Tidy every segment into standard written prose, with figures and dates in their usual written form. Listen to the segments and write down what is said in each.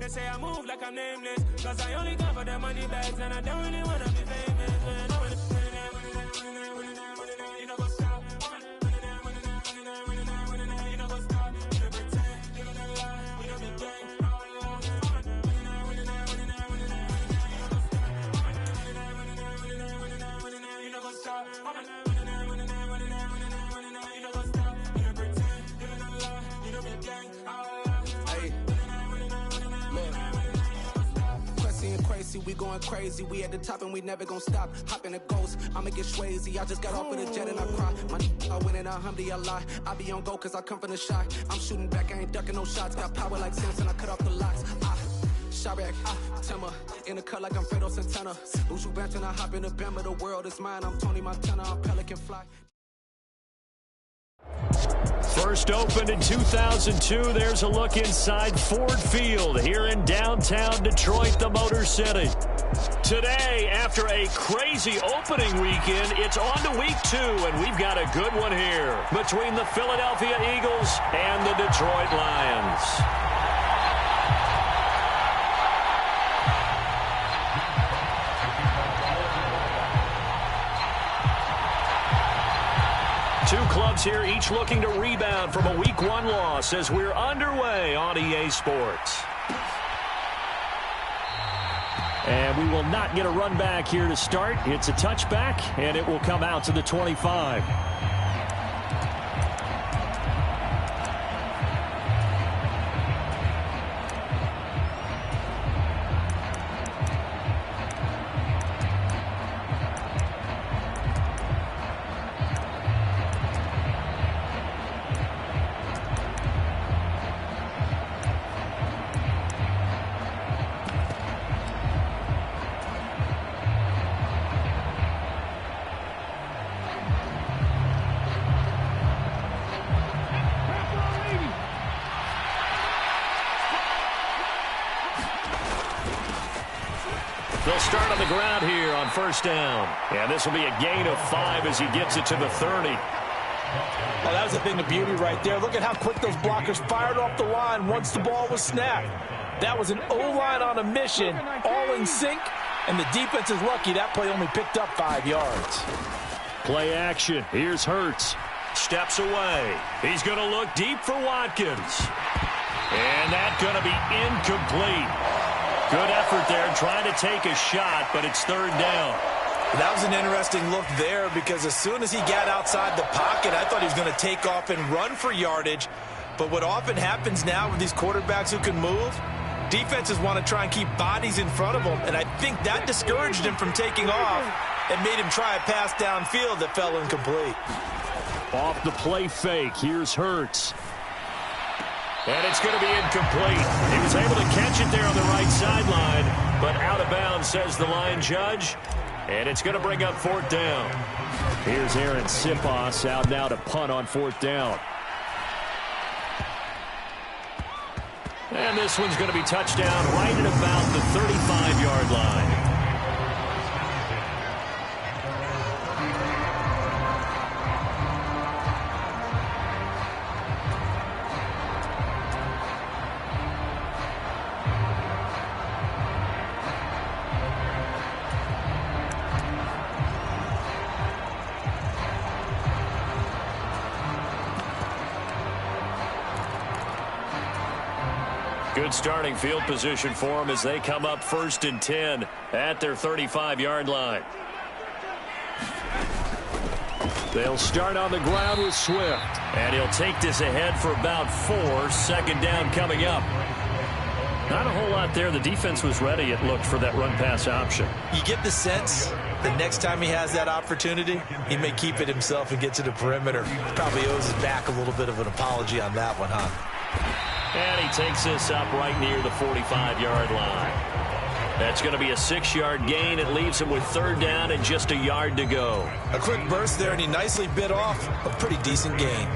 Niggas say I move like I'm nameless, cause I only come for the money bags and I don't really wanna be famous, man. You know what's up? You know what's up? You don't pretend, you don't lie, you don't be gang. You know what's up? Crazy, we going crazy. We at the top and we never gonna stop. Hop in a ghost, I'ma get swayzy. I just got off with a jet and I cry. My I win in a Humvee, I lie. I be on go cause I come from the shot. I'm shooting back, I ain't ducking no shots. Got power like Samson, I cut off the locks. Shot back, Timmer, in the cut like I'm Fredo Santana. Lose you back and I hop in the Bama. The world is mine, I'm Tony Montana, I'm Pelican Fly. First opened in 2002, there's a look inside Ford Field here in downtown Detroit, the Motor City. Today, after a crazy opening weekend, it's on to week 2, and we've got a good one here between the Philadelphia Eagles and the Detroit Lions. Two clubs here, each looking to rebound from a Week 1 loss as we're underway on EA Sports. And we will not get a run back here to start. It's a touchback, and it will come out to the 25. They'll start on the ground here on first down. And this will be a gain of 5 as he gets it to the 30. Well, that was a thing of beauty right there. Look at how quick those blockers fired off the line once the ball was snapped. That was an O-line on a mission, all in sync, and the defense is lucky that play only picked up 5 yards. Play action. Here's Hurts. Steps away. He's going to look deep for Watkins. And that's going to be incomplete. Good effort there trying to take a shot, but it's third down. That was an interesting look there because as soon as he got outside the pocket, I thought he was going to take off and run for yardage. But what often happens now with these quarterbacks who can move, defenses want to try and keep bodies in front of them, and I think that discouraged him from taking off and made him try a pass downfield that fell incomplete. Off the play fake, here's Hurts. And it's going to be incomplete. He was able to catch it there on the right sideline, but out of bounds, says the line judge. And it's going to bring up fourth down. Here's Aaron Sipos out now to punt on fourth down. And this one's going to be touchdown right at about the 35-yard line. Good starting field position for them as they come up 1st and 10 at their 35-yard line. They'll start on the ground with Swift. And he'll take this ahead for about 4. Second down coming up. Not a whole lot there. The defense was ready, it looked, for that run-pass option. You get the sense the next time he has that opportunity, he may keep it himself and get to the perimeter. Probably owes his back a little bit of an apology on that one, huh? And he takes this up right near the 45-yard line. That's going to be a 6-yard gain. It leaves him with third down and just a yard to go. A quick burst there, and he nicely bit off a pretty decent gain.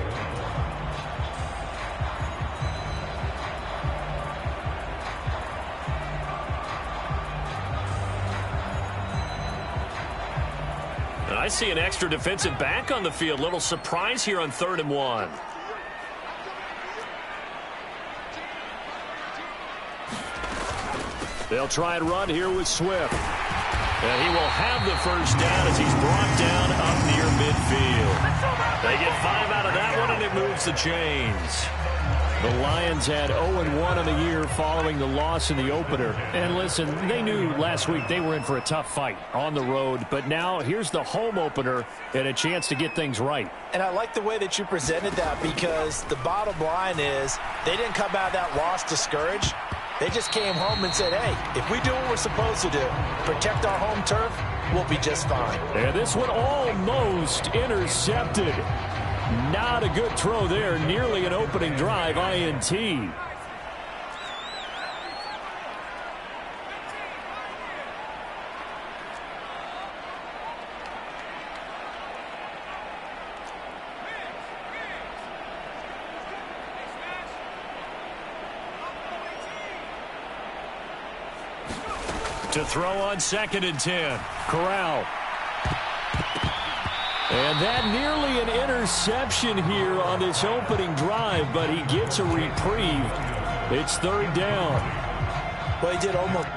I see an extra defensive back on the field. Little surprise here on 3rd and 1. They'll try and run here with Swift. And he will have the first down as he's brought down up near midfield. They get 5 out of that one, and it moves the chains. The Lions had 0-1 on the year following the loss in the opener. And listen, they knew last week they were in for a tough fight on the road. But now here's the home opener and a chance to get things right. And I like the way that you presented that, because the bottom line is they didn't come out of that loss discouraged. They just came home and said, hey, if we do what we're supposed to do, protect our home turf, we'll be just fine. And this one almost intercepted. Not a good throw there. Nearly an opening drive INT. To throw on 2nd and 10. Corral. And that nearly an interception here on this opening drive, but he gets a reprieve. It's 3rd down. Well, he did almost.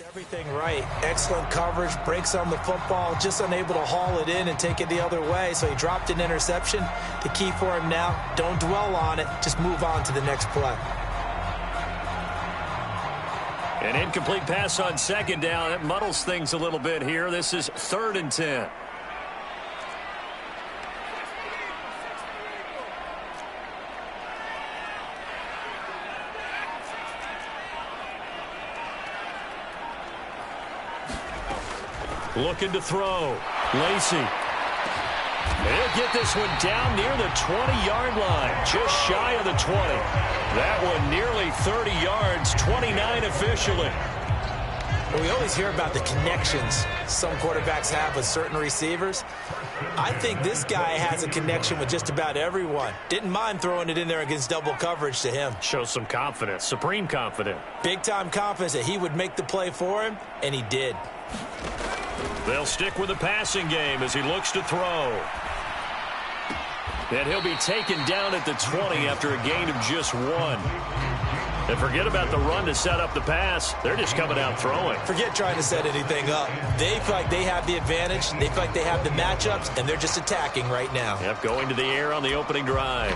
Everything right. Excellent coverage, breaks on the football, just unable to haul it in and take it the other way. So he dropped an interception. The key for him now, don't dwell on it, just move on to the next play. An incomplete pass on 2nd down. It muddles things a little bit here. This is 3rd and 10. Looking to throw. Lacey. He'll get this one down near the 20-yard line. Just shy of the 20. That one nearly 30 yards, 29 officially. Well, we always hear about the connections some quarterbacks have with certain receivers. I think this guy has a connection with just about everyone. Didn't mind throwing it in there against double coverage to him. Shows some confidence, supreme confidence. Big-time confidence that he would make the play for him, and he did. They'll stick with the passing game as he looks to throw. And he'll be taken down at the 20 after a gain of just 1. And forget about the run to set up the pass. They're just coming out throwing. Forget trying to set anything up. They feel like they have the advantage. They feel like they have the matchups, and they're just attacking right now. Yep, going to the air on the opening drive.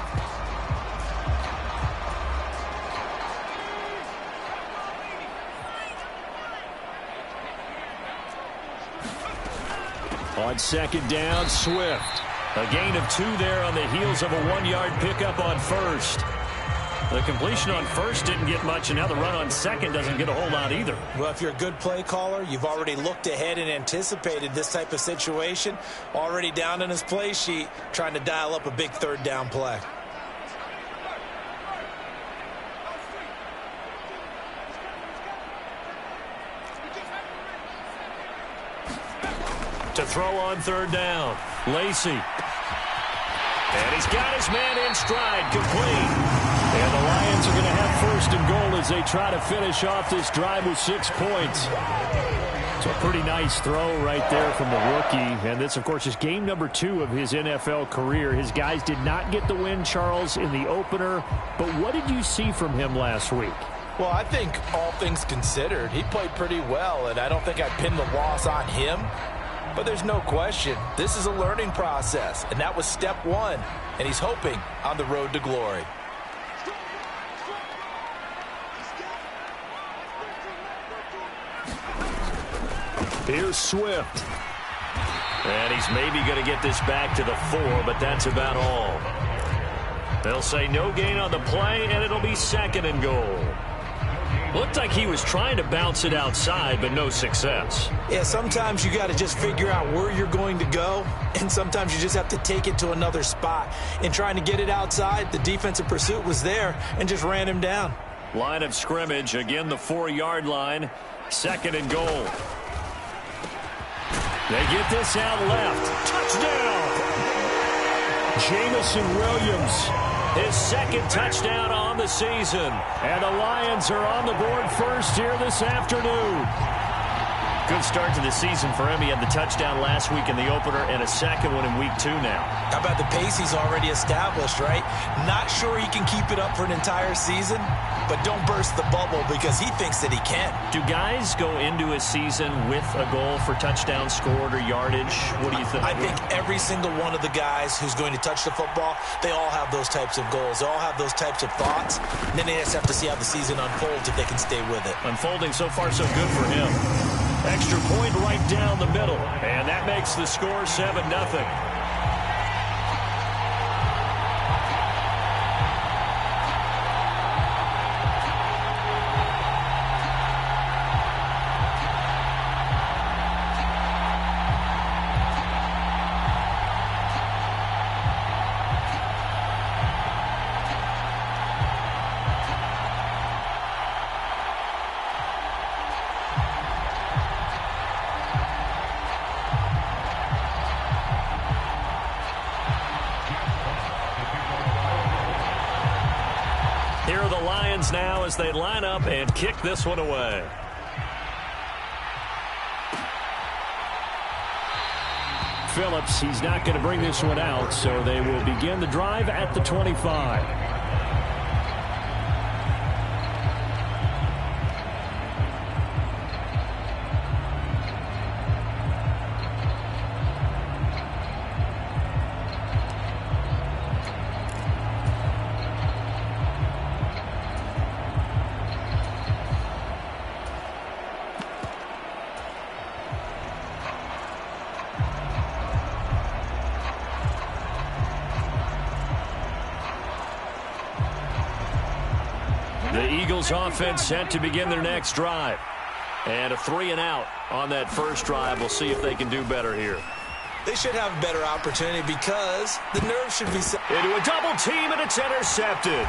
On 2nd down, Swift. A gain of 2 there on the heels of a 1-yard pickup on 1st. The completion on 1st didn't get much, and now the run on 2nd doesn't get a whole lot either. Well, if you're a good play caller, you've already looked ahead and anticipated this type of situation. Already down in his play sheet, trying to dial up a big 3rd down play. To throw on 3rd down, Lacey. And he's got his man in stride, complete. And the Lions are going to have 1st and goal as they try to finish off this drive with 6 points. It's a pretty nice throw right there from the rookie. And this, of course, is game number 2 of his NFL career. His guys did not get the win, Charles, in the opener. But what did you see from him last week? Well, I think all things considered, he played pretty well, and I don't think I'd pin the loss on him. But there's no question, this is a learning process, and that was step one, and he's hoping on the road to glory. Here's Swift. And he's maybe going to get this back to the 4, but that's about all. They'll say no gain on the play, and it'll be 2nd and goal. Looked like he was trying to bounce it outside, but no success. Yeah, sometimes you got to just figure out where you're going to go, and sometimes you just have to take it to another spot. In trying to get it outside, the defensive pursuit was there and just ran him down. Line of scrimmage, again the 4-yard line, 2nd and goal. They get this out left. Touchdown! Jamison Williams, his 2nd touchdown on the season. And the Lions are on the board first here this afternoon. Good start to the season for him. He had the touchdown last week in the opener and a 2nd one in week 2 now. How about the pace he's already established, right? Not sure he can keep it up for an entire season, but don't burst the bubble because he thinks that he can. Do guys go into a season with a goal for touchdown scored or yardage? What do you think? I think every single one of the guys who's going to touch the football, they all have those types of goals. They all have those types of thoughts. And then they just have to see how the season unfolds if they can stay with it. Unfolding so far so good for him. Extra point right down the middle. And that makes the score 7-0. Here are the Lions now as they line up and kick this one away. Phillips, he's not going to bring this one out, so they will begin the drive at the 25. The Eagles offense set to begin their next drive. And a 3-and-out on that first drive. We'll see if they can do better here. They should have a better opportunity because the nerves should be set. Into a double team, and it's intercepted.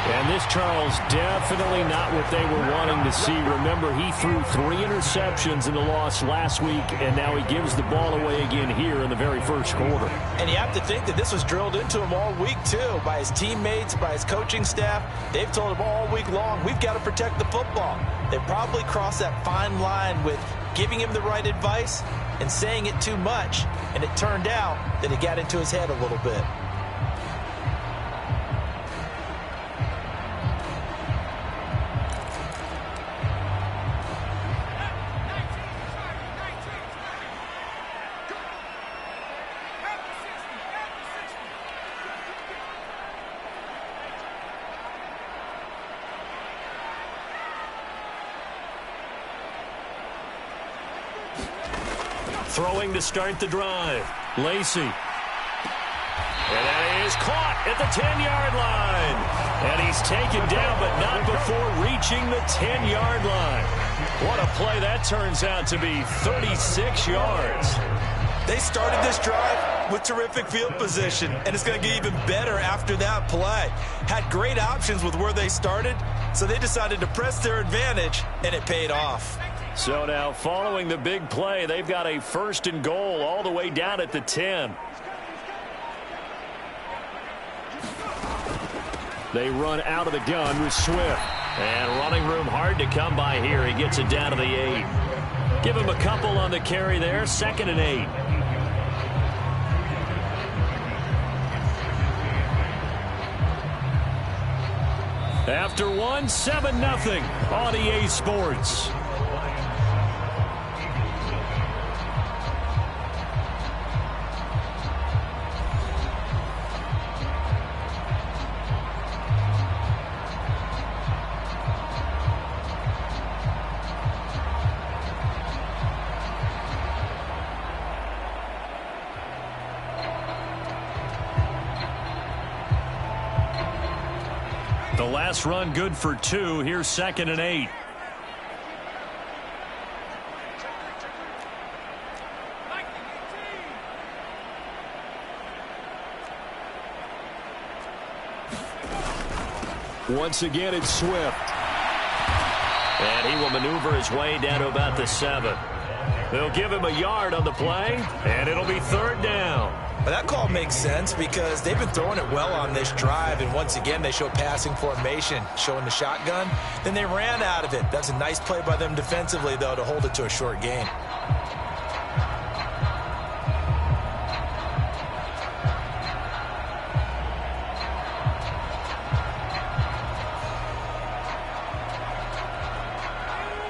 And this, Charles, definitely not what they were wanting to see. Remember, he threw 3 interceptions in the loss last week, and now he gives the ball away again here in the very first quarter. And you have to think that this was drilled into him all week, too, by his teammates, by his coaching staff. They've told him all week long, we've got to protect the football. They probably crossed that fine line with giving him the right advice and saying it too much, and it turned out that it got into his head a little bit. Throwing to start the drive. Lacey. And that is caught at the 10-yard line. And he's taken down, but not before reaching the 10-yard line. What a play that turns out to be, 36 yards. They started this drive with terrific field position, and it's going to get even better after that play. Had great options with where they started, so they decided to press their advantage, and it paid off. So now, following the big play, they've got a 1st and goal all the way down at the 10. They run out of the gun with Swift. And running room hard to come by here. He gets it down to the 8. Give him a couple on the carry there, 2nd and 8. After one, 7-0 on EA Sports. So last run good for 2. Here's 2nd and 8. Once again, it's Swift. And he will maneuver his way down to about the 7. They'll give him a yard on the play, and it'll be 3rd down. But that call makes sense because they've been throwing it well on this drive, and once again they show passing formation, showing the shotgun. Then they ran out of it. That's a nice play by them defensively, though, to hold it to a short gain.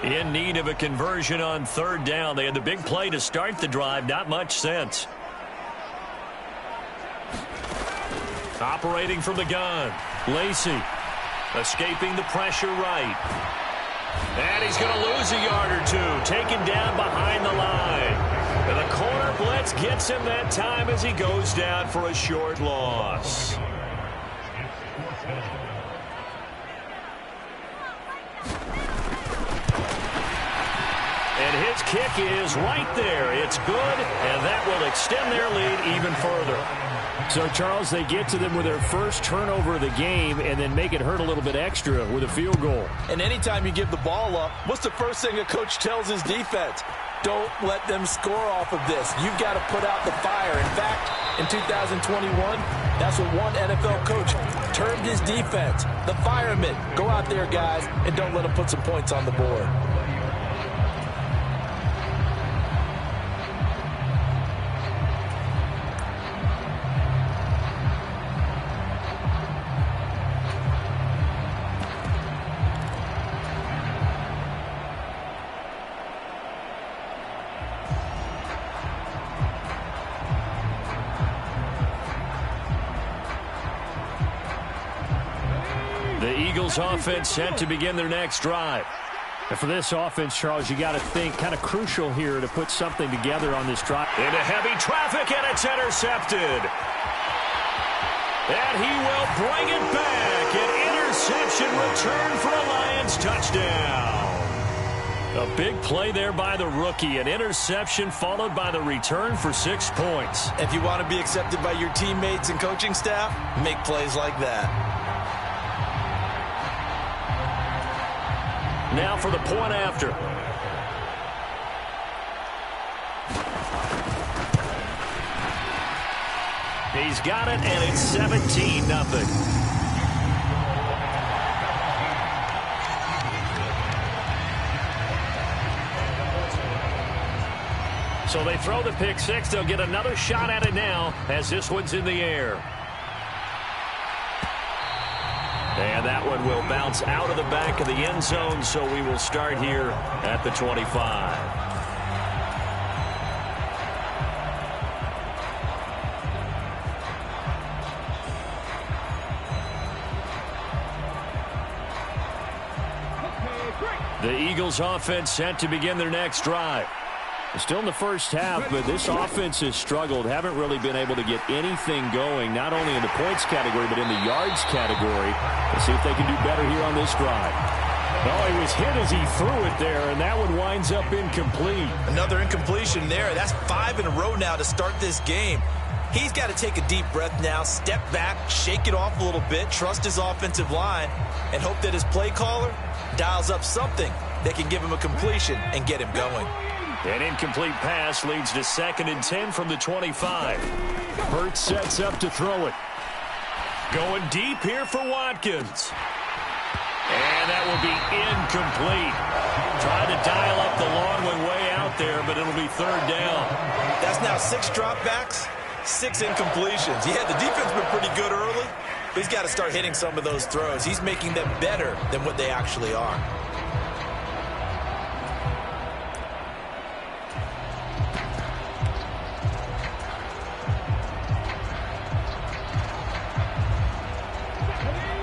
In need of a conversion on 3rd down. They had the big play to start the drive. Not much sense. Operating from the gun. Lacey escaping the pressure right. And he's going to lose a yard or 2. Taken down behind the line. And the corner blitz gets him that time as he goes down for a short loss. And his kick is right there. It's good, and that will extend their lead even further. So, Charles, they get to them with their first turnover of the game and then make it hurt a little bit extra with a field goal. And anytime you give the ball up, what's the first thing a coach tells his defense? Don't let them score off of this. You've got to put out the fire. In fact, in 2021, that's what one NFL coach termed his defense. The firemen. Go out there, guys, and don't let them put some points on the board. Offense set to begin their next drive. And for this offense, Charles, you got to think kind of crucial here to put something together on this drive. Into heavy traffic, and it's intercepted. And he will bring it back. An interception return for a Lions touchdown. A big play there by the rookie. An interception followed by the return for 6 points. If you want to be accepted by your teammates and coaching staff, make plays like that. Now for the point after. He's got it, and it's 17-0. So they throw the pick six. They'll get another shot at it now as this one's in the air. And that one will bounce out of the back of the end zone, so we will start here at the 25. The Eagles offense set to begin their next drive. Still in the first half, but this offense has struggled. Haven't really been able to get anything going, not only in the points category, but in the yards category. Let's see if they can do better here on this drive. Oh, he was hit as he threw it there, and that one winds up incomplete. Another incompletion there. That's 5 in a row now to start this game. He's got to take a deep breath now, step back, shake it off a little bit, trust his offensive line, and hope that his play caller dials up something that can give him a completion and get him going. An incomplete pass leads to 2nd and 10 from the 25. Hurts sets up to throw it. Going deep here for Watkins. And that will be incomplete. Tried to dial up the long way out there, but it'll be 3rd down. That's now 6 dropbacks, 6 incompletions. Yeah, the defense been pretty good early, but he's got to start hitting some of those throws. He's making them better than what they actually are.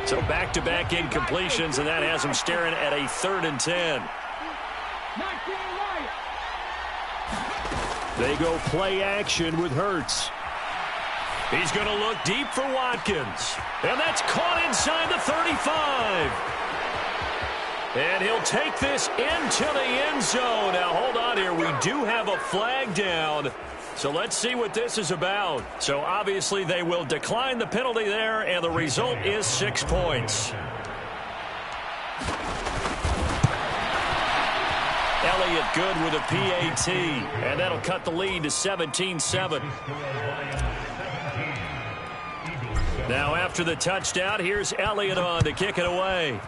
So back-to-back incompletions, and that has him staring at a 3rd and 10. They go play action with Hurts. He's going to look deep for Watkins. And that's caught inside the 35. And he'll take this into the end zone. Now, hold on here. We do have a flag down. So let's see what this is about. So obviously they will decline the penalty there, and the result is 6 points. Elliott good with a PAT, and that'll cut the lead to 17-7. Now after the touchdown, here's Elliott on to kick it away.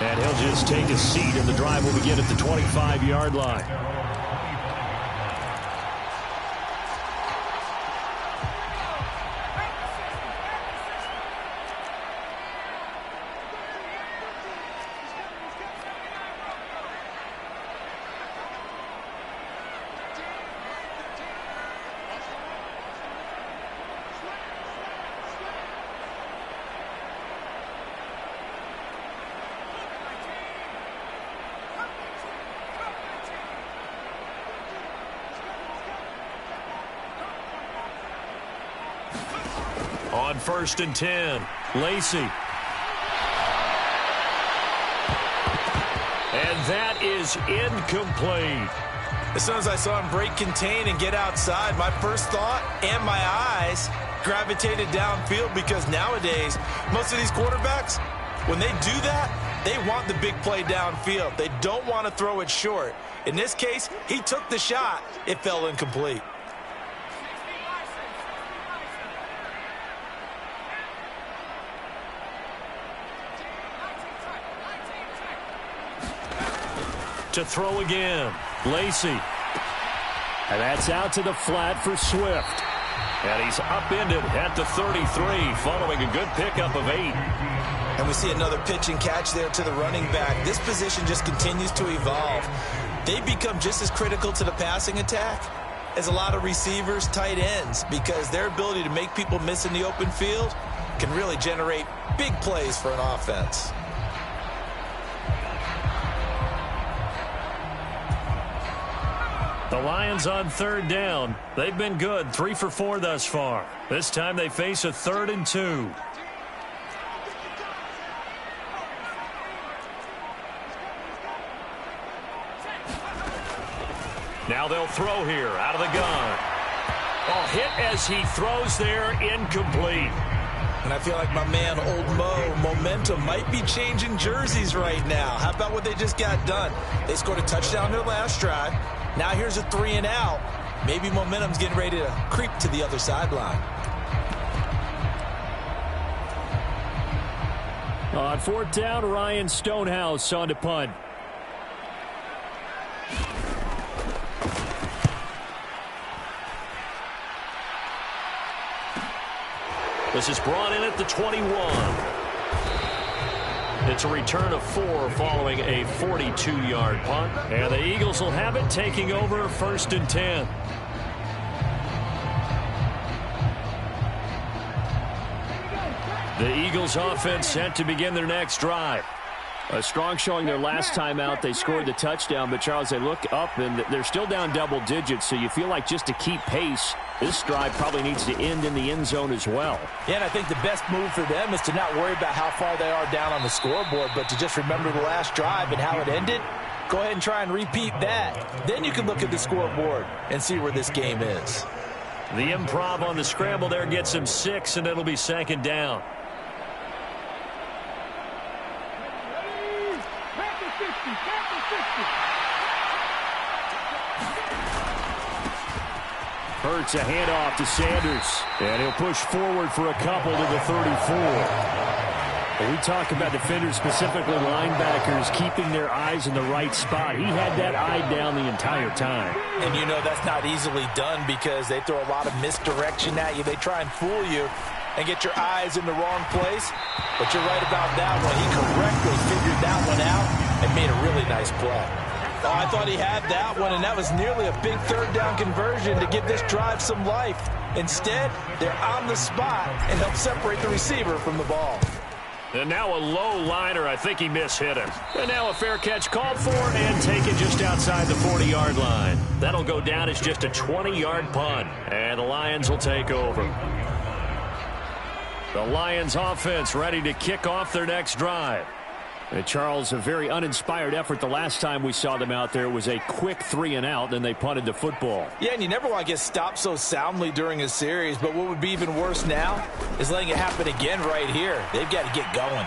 And he'll just take a seat, and the drive will begin at the 25-yard line. On 1st and 10, Lacey. And that is incomplete. As soon as I saw him break contain and get outside, my first thought and my eyes gravitated downfield, because nowadays, most of these quarterbacks, when they do that, they want the big play downfield. They don't want to throw it short. In this case, he took the shot. It fell incomplete. To throw again, Lacey. And that's out to the flat for Swift. And he's upended at the 33 following a good pickup of 8. And we see another pitch and catch there to the running back. This position just continues to evolve. They become just as critical to the passing attack as a lot of receivers, tight ends, because their ability to make people miss in the open field can really generate big plays for an offense. The Lions on 3rd down. They've been good, 3 for 4 thus far. This time they face a 3rd and 2. Now they'll throw here out of the gun. Oh, hit as he throws there, incomplete. And I feel like my man, Old Mo, momentum might be changing jerseys right now. How about what they just got done? They scored a touchdown their last drive. Now here's a 3 and out. Maybe momentum's getting ready to creep to the other sideline. On 4th down, Ryan Stonehouse on to punt. This is brought in at the 21. It's a return of 4 following a 42-yard punt. And the Eagles will have it, taking over 1st and 10. The Eagles offense set to begin their next drive. A strong showing their last time out. They scored the touchdown, but, Charles, they look up, and they're still down double digits, so you feel like just to keep pace, this drive probably needs to end in the end zone as well. Yeah, and I think the best move for them is to not worry about how far they are down on the scoreboard, but to just remember the last drive and how it ended. Go ahead and try and repeat that. Then you can look at the scoreboard and see where this game is. The improv on the scramble there gets him 6, and it'll be 2nd down. Hurts a handoff to Sanders, and he'll push forward for a couple to the 34. When we talk about defenders, specifically linebackers, keeping their eyes in the right spot, he had that eye down the entire time. And you know that's not easily done because they throw a lot of misdirection at you. They try and fool you and get your eyes in the wrong place. But you're right about that one. He correctly figured that one out and made a really nice play. Oh, I thought he had that one, and that was nearly a big 3rd down conversion to give this drive some life. Instead, they're on the spot and help separate the receiver from the ball. And now a low liner. I think he mishit him. And now a fair catch called for and taken just outside the 40-yard line. That'll go down as just a 20-yard punt. And the Lions will take over. The Lions offense ready to kick off their next drive. And Charles, a very uninspired effort the last time we saw them out there. It was a quick 3-and-out, and they punted the football. Yeah, and you never want to get stopped so soundly during a series, but what would be even worse now is letting it happen again right here. They've got to get going.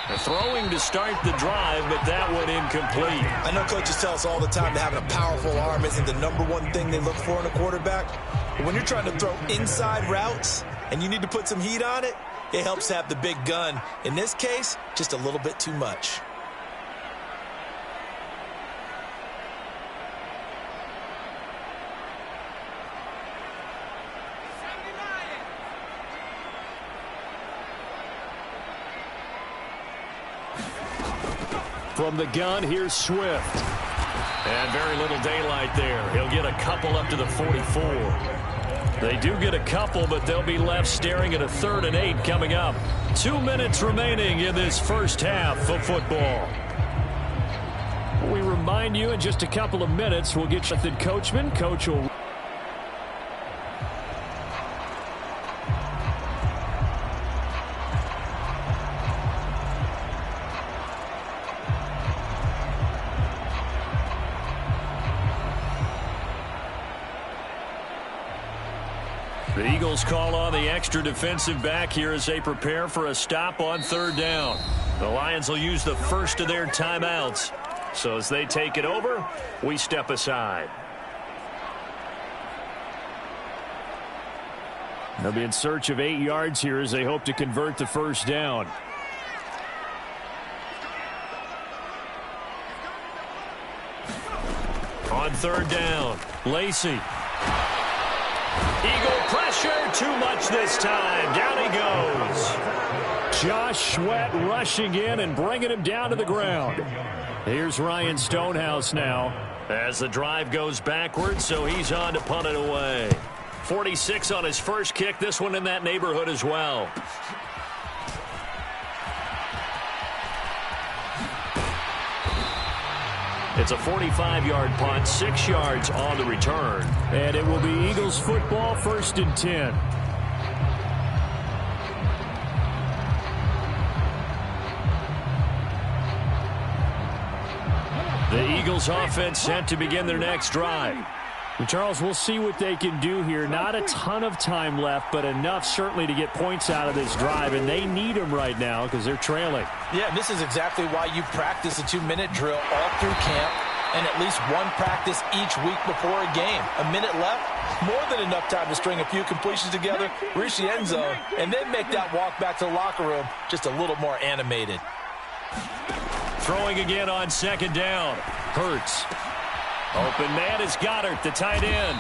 They're throwing to start the drive, but that one incomplete. I know coaches tell us all the time that having a powerful arm isn't the #1 thing they look for in a quarterback. But when you're trying to throw inside routes and you need to put some heat on it, it helps have the big gun. In this case, just a little bit too much. From the gun, here's Swift. And very little daylight there. He'll get a couple up to the 44. They do get a couple, but they'll be left staring at a 3rd and 8 coming up. 2 minutes remaining in this first half of football. We remind you in just a couple of minutes, we'll get Jonathan Coachman. Coach will... The Eagles call on the extra defensive back here as they prepare for a stop on 3rd down. The Lions will use the first of their timeouts. So as they take it over, we step aside. They'll be in search of 8 yards here as they hope to convert the first down. On 3rd down, Lacey. Eagle pressure, too much this time. Down he goes. Josh Sweat rushing in and bringing him down to the ground. Here's Ryan Stonehouse now as the drive goes backwards, so he's on to punt it away. 46 on his first kick, this one in that neighborhood as well. It's a 45-yard punt, 6 yards on the return. And it will be Eagles football, 1st and 10. The Eagles offense set to begin their next drive. And Charles, we'll see what they can do here. Not a ton of time left, but enough certainly to get points out of this drive, and they need them right now because they're trailing. Yeah, this is exactly why you practice a 2-minute drill all through camp and at least one practice each week before a game. A minute left, more than enough time to string a few completions together, reach the end zone, and then make that walk back to the locker room just a little more animated. Throwing again on 2nd down. Hurts. Open man is Goddard, the tight end.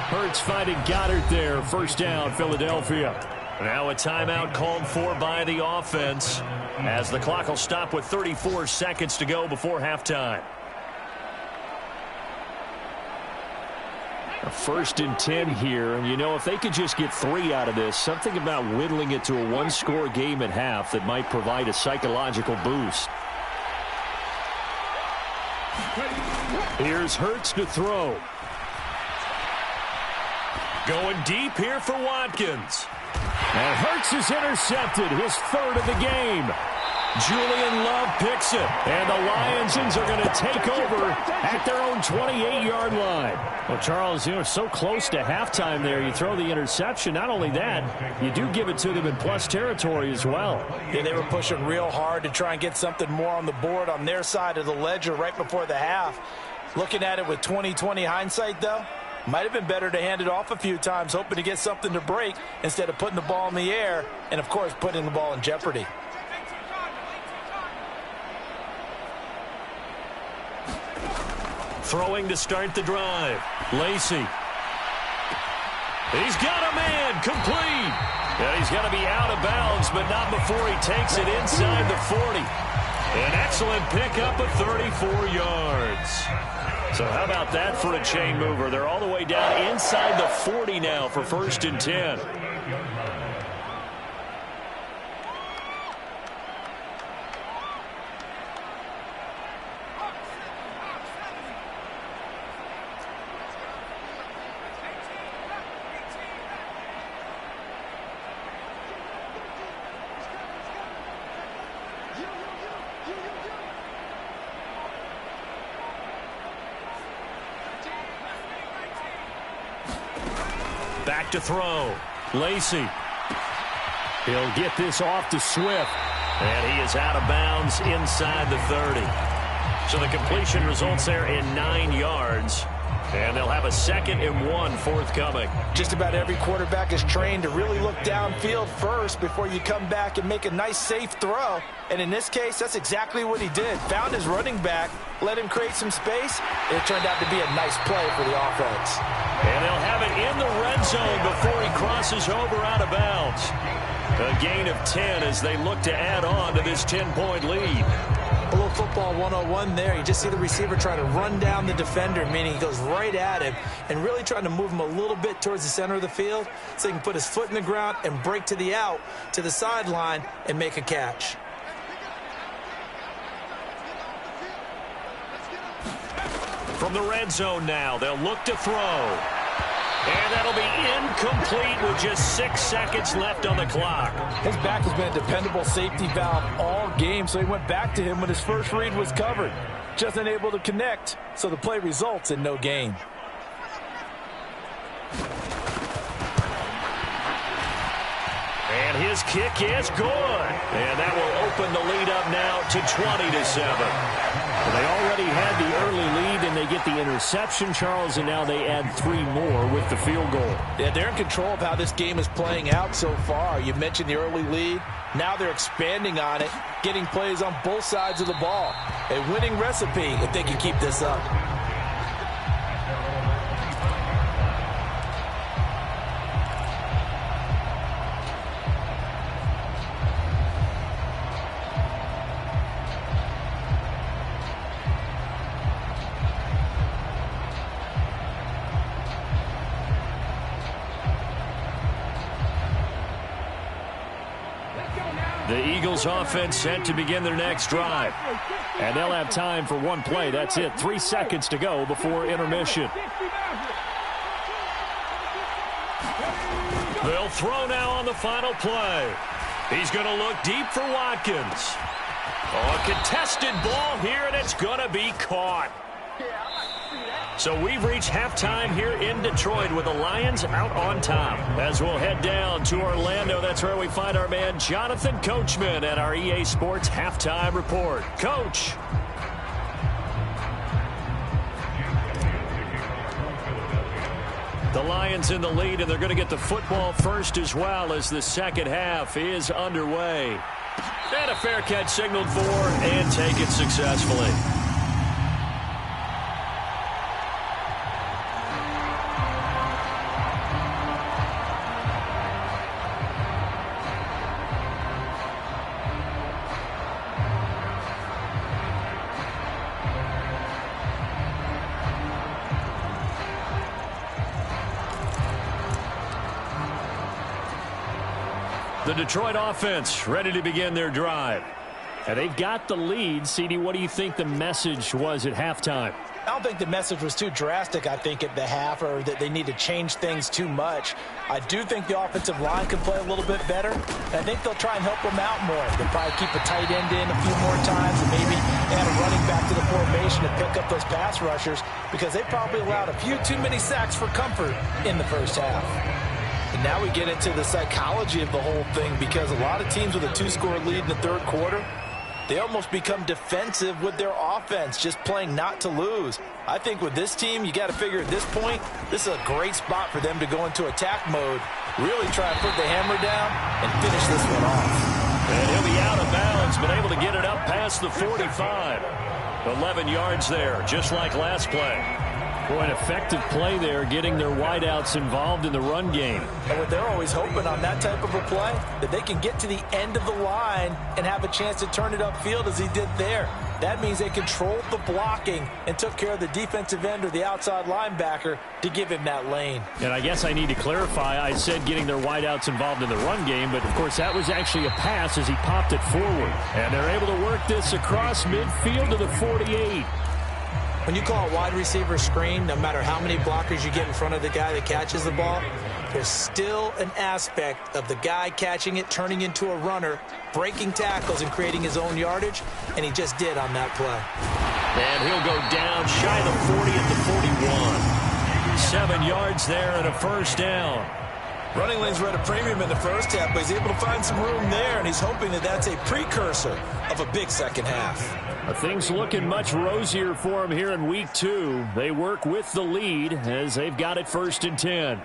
Hurts finding Goddard there. 1st down, Philadelphia. Now a timeout called for by the offense as the clock will stop with 34 seconds to go before halftime. A 1st and 10 here, and you know, if they could just get 3 out of this, something about whittling it to a 1-score game at half that might provide a psychological boost. Here's Hurts to throw. Going deep here for Watkins. And Hurts is intercepted, his 3rd of the game. Julian Love picks it. And the Lions are going to take over at their own 28-yard line. Well, Charles, you know, so close to halftime there. You throw the interception. Not only that, you do give it to them in plus territory as well. Yeah, they were pushing real hard to try and get something more on the board on their side of the ledger right before the half. Looking at it with 20/20 hindsight, though, might have been better to hand it off a few times, hoping to get something to break instead of putting the ball in the air and, of course, putting the ball in jeopardy. Throwing to start the drive. Lacey. He's got a man complete. And he's got to be out of bounds, but not before he takes it inside the 40. An excellent pickup of 34 yards. So how about that for a chain mover? They're all the way down inside the 40 now for 1st and 10. Back to throw. Lacey. He'll get this off to Swift. And he is out of bounds inside the 30. So the completion results there in 9 yards. And they'll have a 2nd and 1 forthcoming. Just about every quarterback is trained to really look downfield first before you come back and make a nice, safe throw. And in this case, that's exactly what he did. Found his running back, let him create some space, and it turned out to be a nice play for the offense. And they'll have it in the red zone before he crosses over out of bounds. A gain of 10 as they look to add on to this 10-point lead. A little football 101 there. You just see the receiver try to run down the defender, meaning he goes right at him and really trying to move him a little bit towards the center of the field so he can put his foot in the ground and break to the out, to the sideline, and make a catch. From the red zone now, they'll look to throw. And that'll be incomplete with just 6 seconds left on the clock. His back has been a dependable safety valve all game, so he went back to him when his first read was covered. Just unable to connect, so the play results in no gain. And his kick is good. And that will open the lead up now to 20-7. Well, they already had the early lead, and they get the interception, Charles, and now they add 3 more with the field goal. Yeah, they're in control of how this game is playing out so far. You mentioned the early lead. Now they're expanding on it, getting plays on both sides of the ball. A winning recipe if they can keep this up. The Eagles offense set to begin their next drive. And they'll have time for one play. That's it. 3 seconds to go before intermission. They'll throw now on the final play. He's going to look deep for Watkins. Oh, a contested ball here, and it's going to be caught. So we've reached halftime here in Detroit with the Lions out on top. As we'll head down to Orlando, that's where we find our man Jonathan Coachman at our EA Sports Halftime Report. Coach. The Lions in the lead, and they're going to get the football first as well as the second half is underway. And a fair catch signaled for and taken successfully. The Detroit offense ready to begin their drive. And they've got the lead. CD, what do you think the message was at halftime? I don't think the message was too drastic, I think, at the half, or that they need to change things too much. I do think the offensive line can play a little bit better. And I think they'll try and help them out more. They'll probably keep a tight end in a few more times and maybe add a running back to the formation to pick up those pass rushers, because they probably allowed a few too many sacks for comfort in the first half. And now we get into the psychology of the whole thing, because a lot of teams with a 2-score lead in the third quarter, they almost become defensive with their offense, just playing not to lose. I think with this team, you got to figure at this point, this is a great spot for them to go into attack mode, really try and put the hammer down and finish this one off. And he'll be out of bounds, but able to get it up past the 45. 11 yards there, just like last play. Boy, an effective play there, getting their wideouts involved in the run game. And what they're always hoping on that type of a play, that they can get to the end of the line and have a chance to turn it upfield as he did there. That means they controlled the blocking and took care of the defensive end or the outside linebacker to give him that lane. And I guess I need to clarify, I said getting their wideouts involved in the run game, but of course that was actually a pass as he popped it forward. And they're able to work this across midfield to the 48. When you call a wide receiver screen, no matter how many blockers you get in front of the guy that catches the ball, there's still an aspect of the guy catching it, turning into a runner, breaking tackles and creating his own yardage, and he just did on that play. And he'll go down shy of the 40 at the 41. 7 yards there and a first down. Running lanes were at a premium in the first half, but he's able to find some room there, and he's hoping that that's a precursor of a big second half. Things looking much rosier for him here in week 2. They work with the lead as they've got it 1st and 10.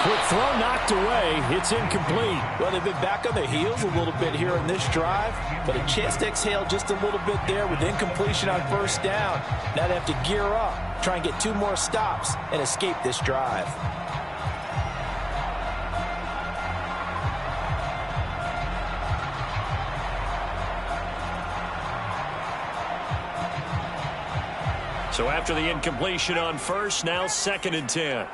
Quick throw knocked away. It's incomplete. Well, they've been back on their heels a little bit here in this drive, but a chance to exhale just a little bit there with incompletion on first down. Now they have to gear up, try and get 2 more stops, and escape this drive. So after the incompletion on first, now 2nd and 10.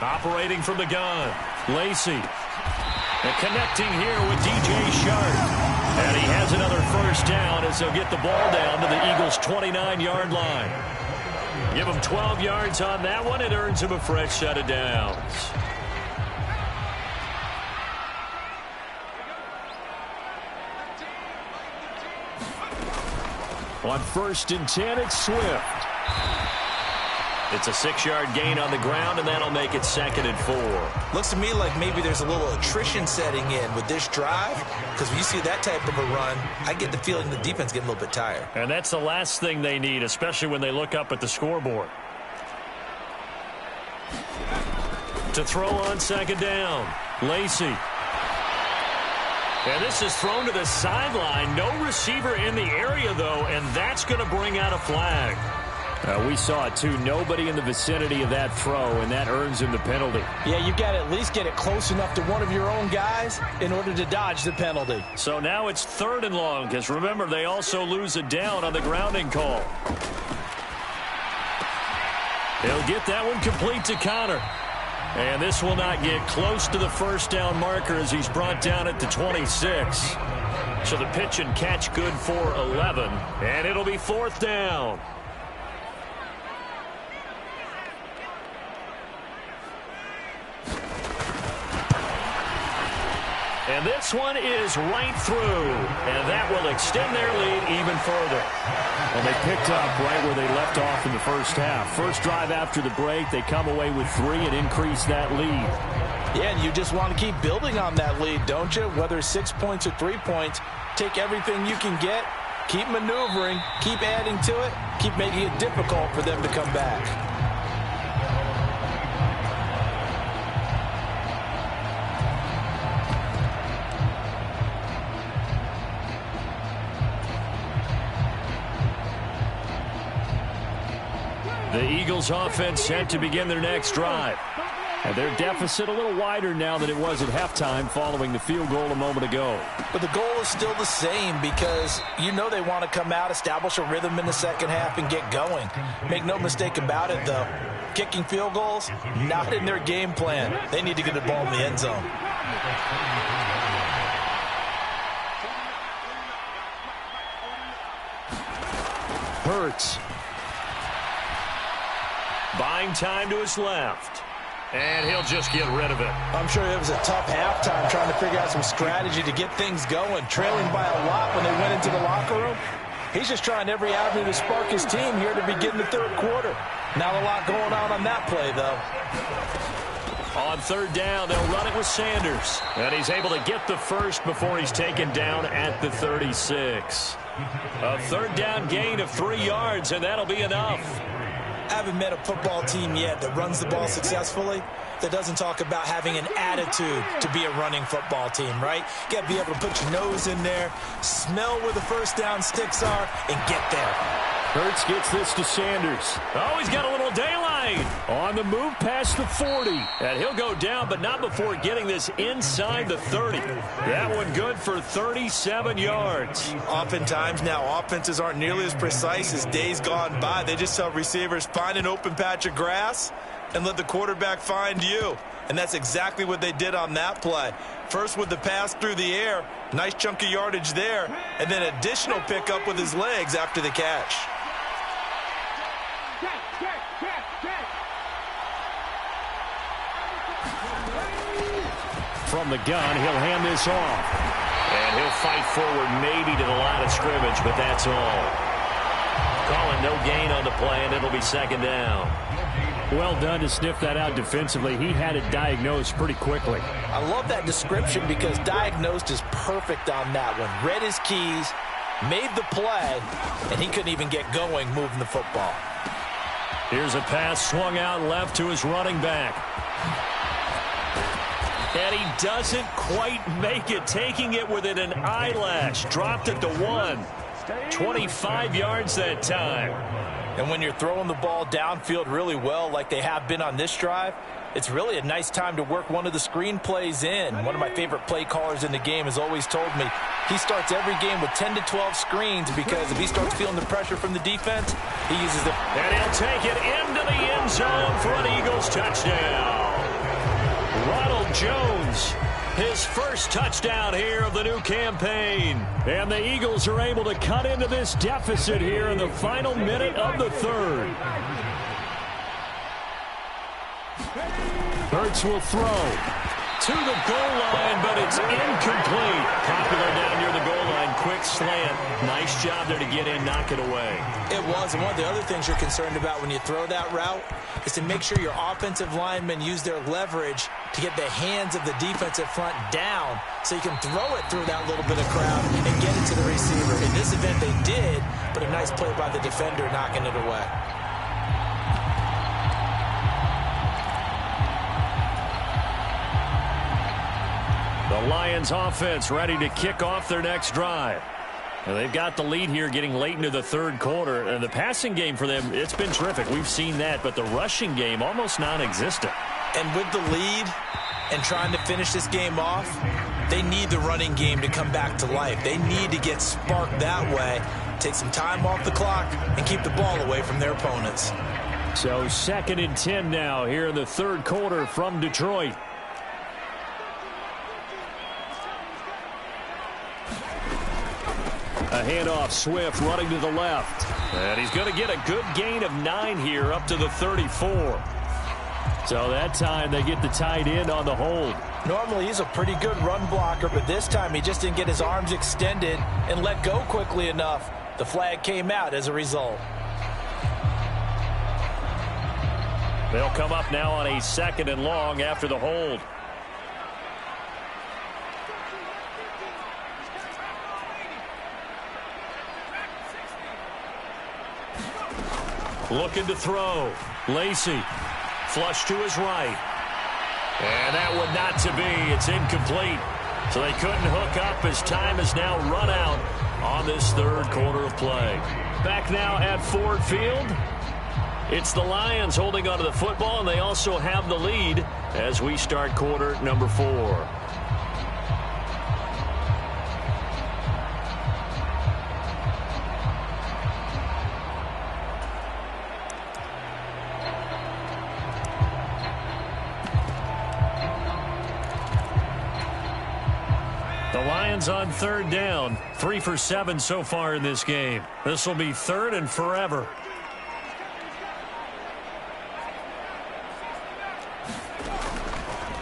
Operating from the gun, Lacey. And connecting here with DJ Sharp. And he has another first down as they'll get the ball down to the Eagles' 29-yard line. Give him 12 yards on that one. It earns him a fresh set of downs. On 1st and 10, it's Swift. It's a 6-yard gain on the ground, and that'll make it 2nd and 4. Looks to me like maybe there's a little attrition setting in with this drive, because when you see that type of a run, I get the feeling the defense getting a little bit tired. And that's the last thing they need, especially when they look up at the scoreboard. To throw on 2nd down, Lacey. And this is thrown to the sideline. No receiver in the area, though, and that's going to bring out a flag. We saw it, too. Nobody in the vicinity of that throw, and that earns him the penalty. Yeah, you've got to at least get it close enough to one of your own guys in order to dodge the penalty. So now it's 3rd and long, because remember, they also lose a down on the grounding call. He'll get that one complete to Connor. And this will not get close to the first down marker as he's brought down at the 26. So the pitch and catch good for 11, and it'll be 4th down. And this one is right through, and that will extend their lead even further. Well, they picked up right where they left off in the first half. First drive after the break, they come away with 3 and increase that lead. Yeah, and you just want to keep building on that lead, don't you? Whether it's 6 points or 3 points, take everything you can get, keep maneuvering, keep adding to it, keep making it difficult for them to come back. The Eagles offense set to begin their next drive. And their deficit a little wider now than it was at halftime following the field goal a moment ago. But the goal is still the same because you know they want to come out, establish a rhythm in the second half, and get going. Make no mistake about it, though. Kicking field goals, not in their game plan. They need to get the ball in the end zone. Hurts. Buying time to his left. And he'll just get rid of it. I'm sure it was a tough halftime trying to figure out some strategy to get things going. Trailing by a lot when they went into the locker room. He's just trying every avenue to spark his team here to begin the 3rd quarter. Not a lot going on that play, though. On 3rd down, they'll run it with Sanders. And he's able to get the first before he's taken down at the 36. A 3rd down gain of 3 yards, and that'll be enough. I haven't met a football team yet that runs the ball successfully that doesn't talk about having an attitude to be a running football team, right? You got to be able to put your nose in there, smell where the first down sticks are, and get there. Hurts gets this to Sanders. Oh, he's got a little daylight. On the move past the 40. And he'll go down, but not before getting this inside the 30. That one good for 37 yards. Oftentimes now, offenses aren't nearly as precise as days gone by. They just tell receivers, find an open patch of grass and let the quarterback find you. And that's exactly what they did on that play. First with the pass through the air, nice chunk of yardage there, and then additional pickup with his legs after the catch. from the gun. He'll hand this off. And he'll fight forward maybe to the line of scrimmage, but that's all. Calling no gain on the play, and it'll be second down. Well done to sniff that out defensively. He had it diagnosed pretty quickly. I love that description because diagnosed is perfect on that one. Read his keys, made the play, and he couldn't even get going moving the football. Here's a pass swung out left to his running back. And he doesn't quite make it, taking it within an eyelash. Dropped it to 1. 25 yards that time. And when you're throwing the ball downfield really well like they have been on this drive, it's really a nice time to work one of the screen plays in. One of my favorite play callers in the game has always told me he starts every game with 10 to 12 screens because if he starts feeling the pressure from the defense, he uses it. And he'll take it into the end zone for an Eagles touchdown. Ronald Jones, his first touchdown here of the new campaign. And the Eagles are able to cut into this deficit here in the final minute of the third. Hurts will throw to the goal line, but it's incomplete. Popular down near the goal line. Quick slant. Nice job there to get in, knock it away. It was, and one of the other things you're concerned about when you throw that route is to make sure your offensive linemen use their leverage to get the hands of the defensive front down so you can throw it through that little bit of crowd and get it to the receiver. In this event, they did, but a nice play by the defender knocking it away. The Lions offense ready to kick off their next drive. And they've got the lead here getting late into the third quarter. And the passing game for them, it's been terrific. We've seen that. But the rushing game, almost non-existent. And with the lead and trying to finish this game off, they need the running game to come back to life. They need to get sparked that way, take some time off the clock, and keep the ball away from their opponents. So 2nd and 10 now here in the third quarter from Detroit. A handoff, Swift running to the left. And he's going to get a good gain of 9 here up to the 34. So that time they get the tight end on the hold. Normally he's a pretty good run blocker, but this time he just didn't get his arms extended and let go quickly enough. The flag came out as a result. They'll come up now on a 2nd and long after the hold. Looking to throw. Lacey. Flush to his right. And that one not to be. It's incomplete. So they couldn't hook up as time has now run out on this third quarter of play. Back now at Ford Field. It's the Lions holding onto the football, and they also have the lead as we start quarter number 4. Lions on 3rd down. 3 for 7 so far in this game. This will be 3rd and forever.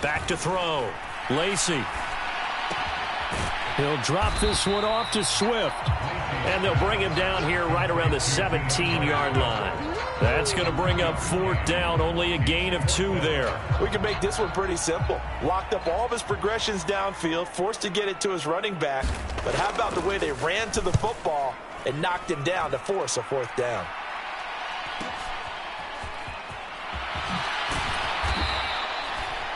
Back to throw. Lacey. He'll drop this one off to Swift. And they'll bring him down here right around the 17-yard line. That's going to bring up 4th down, only a gain of 2 there. We can make this one pretty simple. Locked up all of his progressions downfield, forced to get it to his running back. But how about the way they ran to the football and knocked him down to force a 4th down?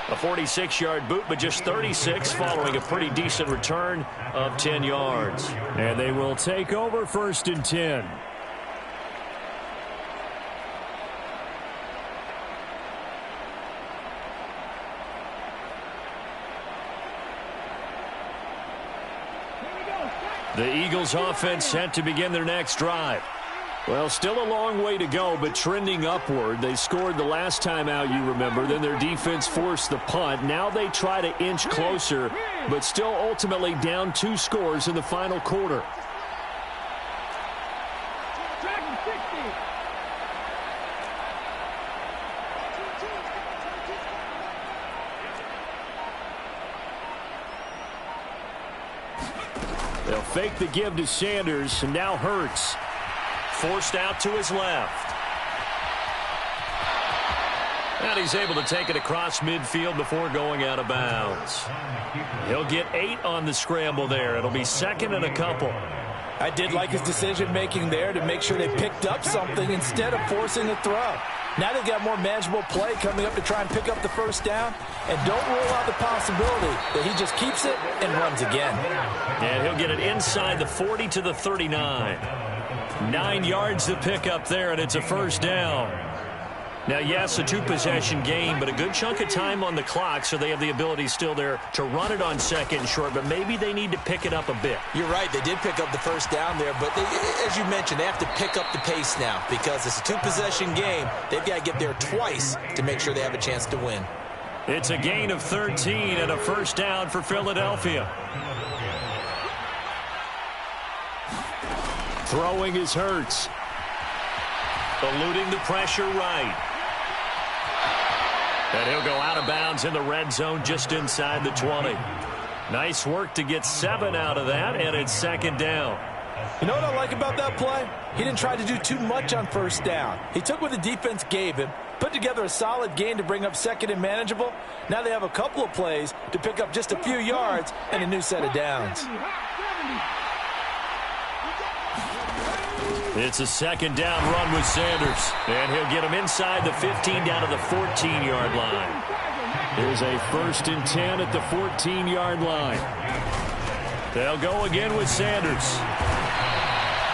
A 46-yard boot, but just 36 following a pretty decent return of 10 yards. And they will take over 1st and 10. The Eagles offense set to begin their next drive. Well, still a long way to go, but trending upward. They scored the last time out, you remember. Then their defense forced the punt. Now they try to inch closer, but still ultimately down 2 scores in the final quarter. fake the give to Sanders, and now Hurts. Forced out to his left. And he's able to take it across midfield before going out of bounds. He'll get 8 on the scramble there. It'll be second and a couple. I did like his decision-making there to make sure they picked up something instead of forcing a throw. Now they've got more manageable play coming up to try and pick up the first down. And don't rule out the possibility that he just keeps it and runs again. And he'll get it inside the 40 to the 39. 9 yards to pick up there, and it's a first down. Now, yes, a 2-possession game, but a good chunk of time on the clock, so they have the ability still there to run it on second and short, but maybe they need to pick it up a bit. You're right. They did pick up the first down there, but as you mentioned, they have to pick up the pace now because it's a 2-possession game. They've got to get there twice to make sure they have a chance to win. It's a gain of 13 and a first down for Philadelphia. Throwing is Hurts. Eluding the pressure right. And he'll go out of bounds in the red zone just inside the 20. Nice work to get 7 out of that, and it's second down. You know what I like about that play? He didn't try to do too much on first down. He took what the defense gave him, put together a solid gain to bring up second and manageable. Now they have a couple of plays to pick up just a few yards and a new set of downs. It's a second down run with Sanders. And he'll get him inside the 15 down to the 14-yard line. Here's a 1st and 10 at the 14-yard line. They'll go again with Sanders.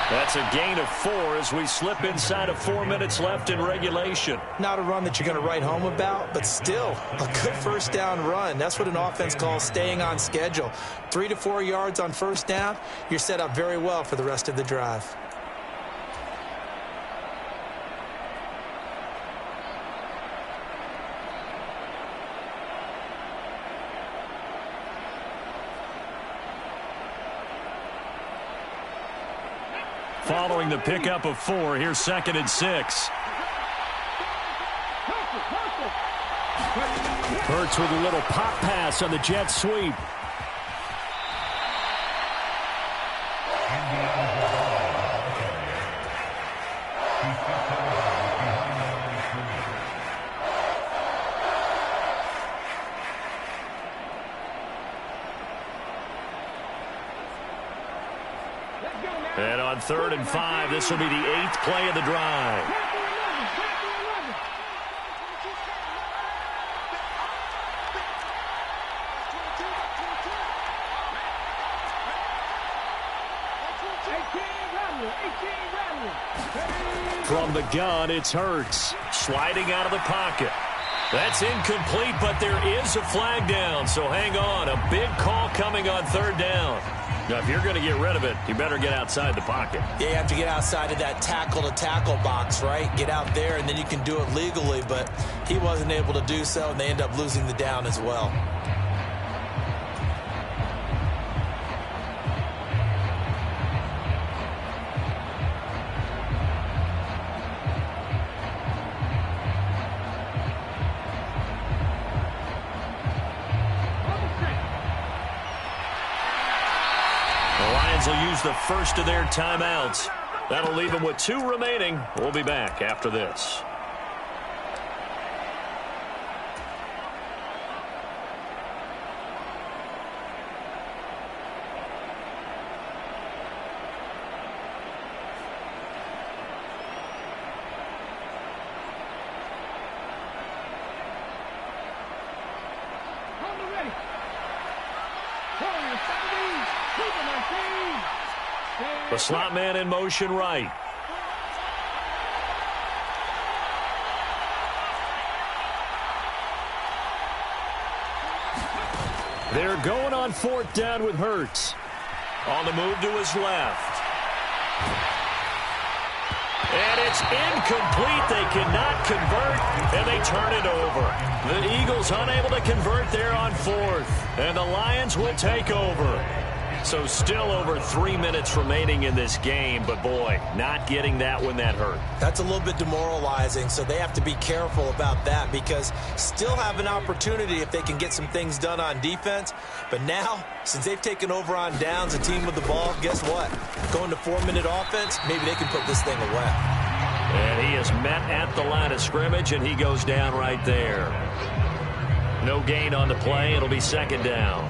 That's a gain of 4 as we slip inside of 4 minutes left in regulation. Not a run that you're going to write home about, but still a good first down run. That's what an offense calls staying on schedule. 3 to 4 yards on first down, you're set up very well for the rest of the drive. Following the pickup of 4, here's 2nd and 6. Hurts with a little pop pass on the jet sweep. And on 3rd and 5, this will be the 8th play of the drive. From the gun, it's Hurts. Sliding out of the pocket. That's incomplete, but there is a flag down, so hang on. A big call coming on 3rd down. Now, if you're going to get rid of it, you better get outside the pocket. Yeah, you have to get outside of that tackle-to-tackle box, right? Get out there, and then you can do it legally, but he wasn't able to do so, and they end up losing the down as well. Will use the first of their timeouts. That'll leave them with 2 remaining. We'll be back after this. The slot man in motion right. They're going on 4th down with Hurts. On the move to his left. And it's incomplete. They cannot convert, and they turn it over. The Eagles unable to convert there on 4th, and the Lions will take over. So still over 3 minutes remaining in this game, but boy, not getting that when that hurt. That's a little bit demoralizing, so they have to be careful about that because still have an opportunity if they can get some things done on defense. But now, since they've taken over on downs, a team with the ball, guess what? Going to 4-minute offense, maybe they can put this thing away. And he is met at the line of scrimmage, and he goes down right there. No gain on the play. It'll be second down.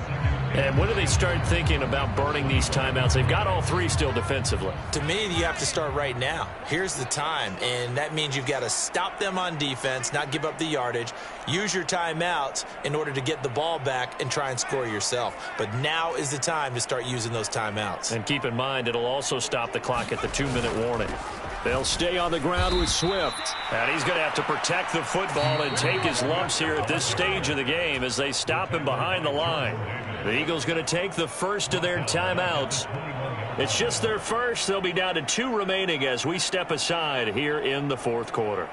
And when do they start thinking about burning these timeouts? They've got all three still defensively. To me, you have to start right now. Here's the time, and that means you've got to stop them on defense, not give up the yardage, use your timeouts in order to get the ball back and try and score yourself. But now is the time to start using those timeouts. And keep in mind, it'll also stop the clock at the 2-minute warning. They'll stay on the ground with Swift. And he's going to have to protect the football and take his lumps here at this stage of the game as they stop him behind the line. The Eagles going to take the first of their timeouts. It's just their first. They'll be down to 2 remaining as we step aside here in the fourth quarter.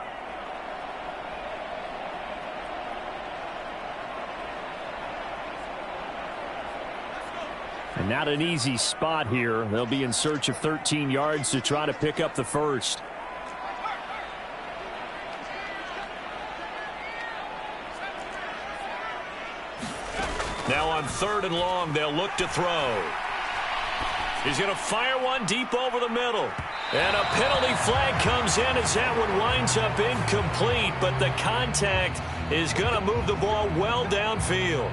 And not an easy spot here. They'll be in search of 13 yards to try to pick up the first. Now on 3rd and long, they'll look to throw. He's going to fire one deep over the middle. And a penalty flag comes in as that one winds up incomplete, but the contact is going to move the ball well downfield.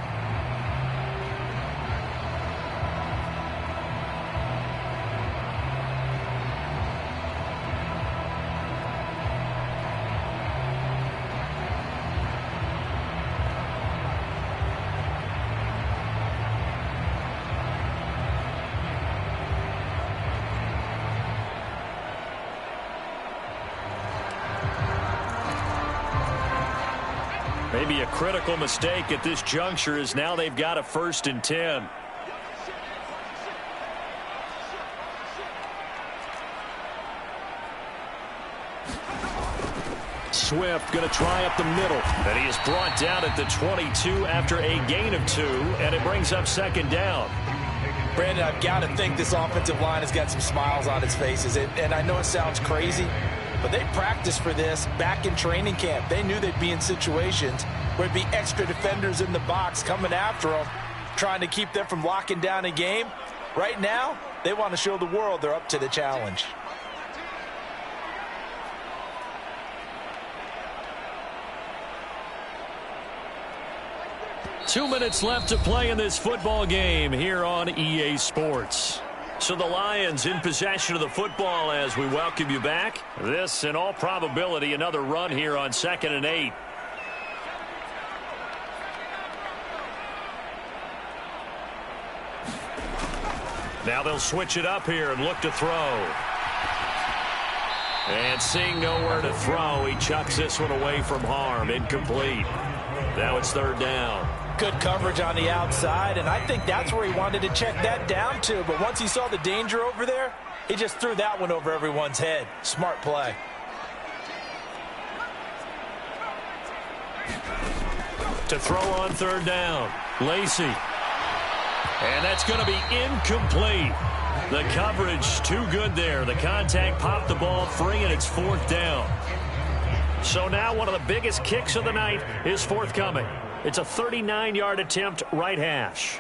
Maybe a critical mistake at this juncture is now they've got a 1st and 10. Swift going to try up the middle. And he is brought down at the 22 after a gain of 2, and it brings up 2nd down. Brandon, I've got to think this offensive line has got some smiles on its faces. And I know it sounds crazy, but they practiced for this back in training camp. They knew they'd be in situations where there'd be extra defenders in the box coming after them, trying to keep them from locking down a game. Right now, they want to show the world they're up to the challenge. Two minutes left to play in this football game here on EA Sports. So the Lions in possession of the football as we welcome you back. This, in all probability, another run here on 2nd and 8. Now they'll switch it up here and look to throw. And seeing nowhere to throw, he chucks this one away from harm. Incomplete. Now it's 3rd down. Good coverage on the outside, and I think that's where he wanted to check that down to. But once he saw the danger over there, he just threw that one over everyone's head. Smart play. To throw on 3rd down, Lacey. And that's going to be incomplete. The coverage too good there. The contact popped the ball free, and it's 4th down. So now one of the biggest kicks of the night is forthcoming. It's a 39-yard attempt, right hash.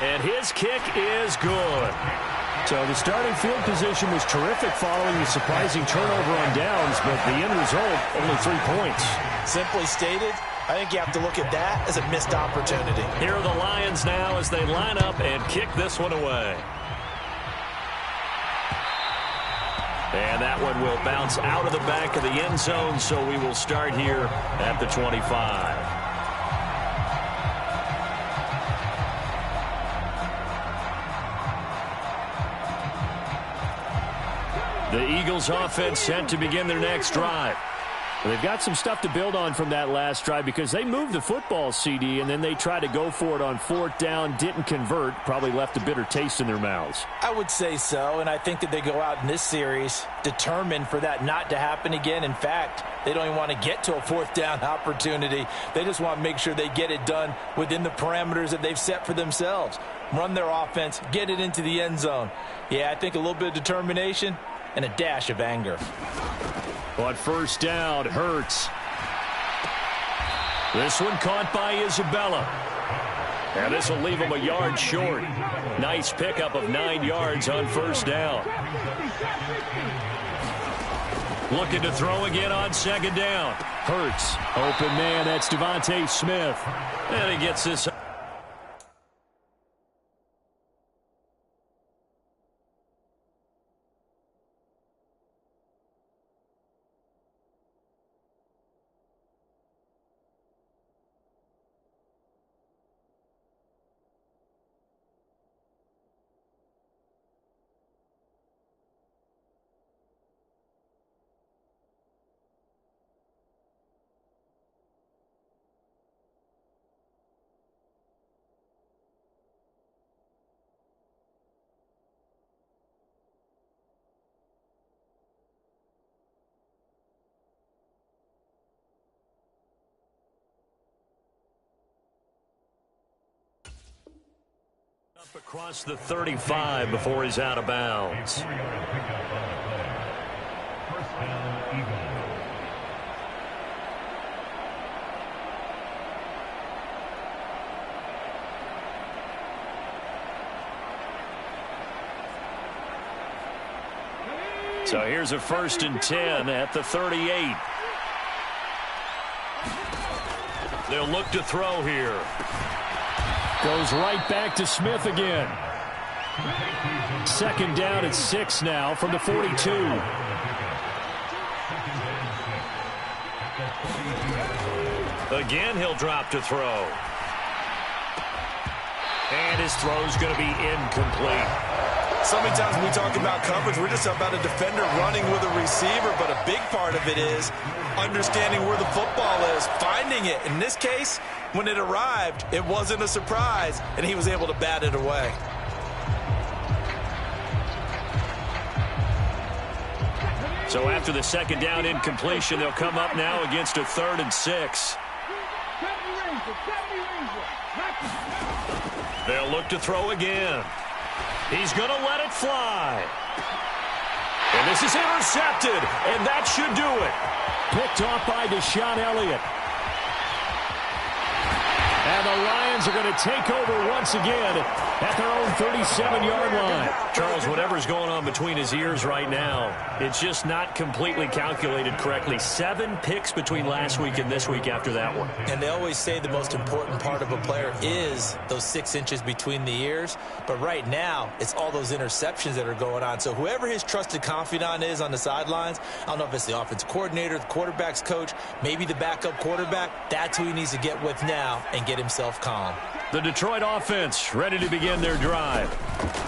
And his kick is good. So the starting field position was terrific following the surprising turnover on downs, but the end result, only 3 points. Simply stated, I think you have to look at that as a missed opportunity. Here are the Lions now as they line up and kick this one away. And that one will bounce out of the back of the end zone, so we will start here at the 25. The Eagles offense set to begin their next drive. They've got some stuff to build on from that last drive because they moved the football, CD, and then they tried to go for it on 4th down, didn't convert, probably left a bitter taste in their mouths. I would say so, and I think that they go out in this series determined for that not to happen again. In fact, they don't even want to get to a 4th down opportunity. They just want to make sure they get it done within the parameters that they've set for themselves. Run their offense, get it into the end zone. Yeah, I think a little bit of determination and a dash of anger. On 1st down, Hurts. This one caught by Isabella. And this will leave him a yard short. Nice pickup of 9 yards on 1st down. Looking to throw again on 2nd down. Hurts. Open man, that's Devontae Smith. And he gets this. Up across the 35 before he's out of bounds. So here's a 1st and 10 at the 38. They'll look to throw here. Goes right back to Smith again. 2nd down at 6 now from the 42. Again, he'll drop to throw. And his throw's going to be incomplete. So many times when we talk about coverage, we're just about a defender running with a receiver, but a big part of it is understanding where the football is, finding it. In this case, when it arrived, it wasn't a surprise, and he was able to bat it away. So after the 2nd down incompletion, they'll come up now against a 3rd and 6. They'll look to throw again. He's going to let it fly. And this is intercepted, and that should do it. Picked off by Deshaun Elliott. And the Lions are going to take over once again at their own 37-yard line. Charles, whatever's going on between his ears right now, it's just not completely calculated correctly. 7 picks between last week and this week after that one. And they always say the most important part of a player is those 6 inches between the ears. But right now, it's all those interceptions that are going on. So whoever his trusted confidant is on the sidelines, I don't know if it's the offensive coordinator, the quarterback's coach, maybe the backup quarterback, that's who he needs to get with now and get himself calm. The Detroit offense ready to begin their drive.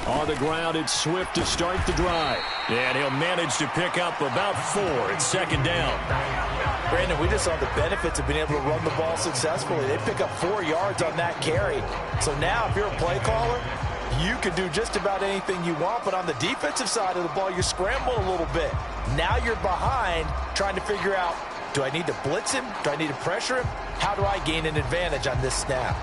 On the ground, it's Swift to start the drive. And he'll manage to pick up about 4 at 2nd down. Brandon, we just saw the benefits of being able to run the ball successfully. They pick up 4 yards on that carry. So now if you're a play caller, you can do just about anything you want. But on the defensive side of the ball, you scramble a little bit. Now you're behind trying to figure out, do I need to blitz him? Do I need to pressure him? How do I gain an advantage on this snap?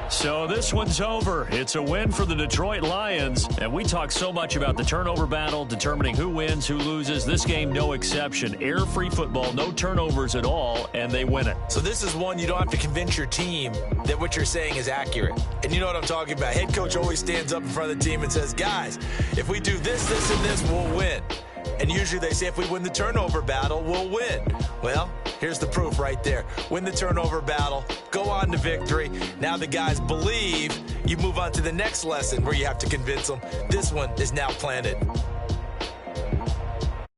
So this one's over. It's a win for the Detroit Lions. And we talk so much about the turnover battle, determining who wins, who loses. This game, no exception. Error-free football, no turnovers at all, and they win it. So this is one you don't have to convince your team that what you're saying is accurate. And you know what I'm talking about. Head coach always stands up in front of the team and says, guys, if we do this, this, and this, we'll win. And usually they say if we win the turnover battle, we'll win. Well, here's the proof right there. Win the turnover battle, go on to victory. Now the guys believe, you move on on to the next lesson where you have to convince them. This one is now planted.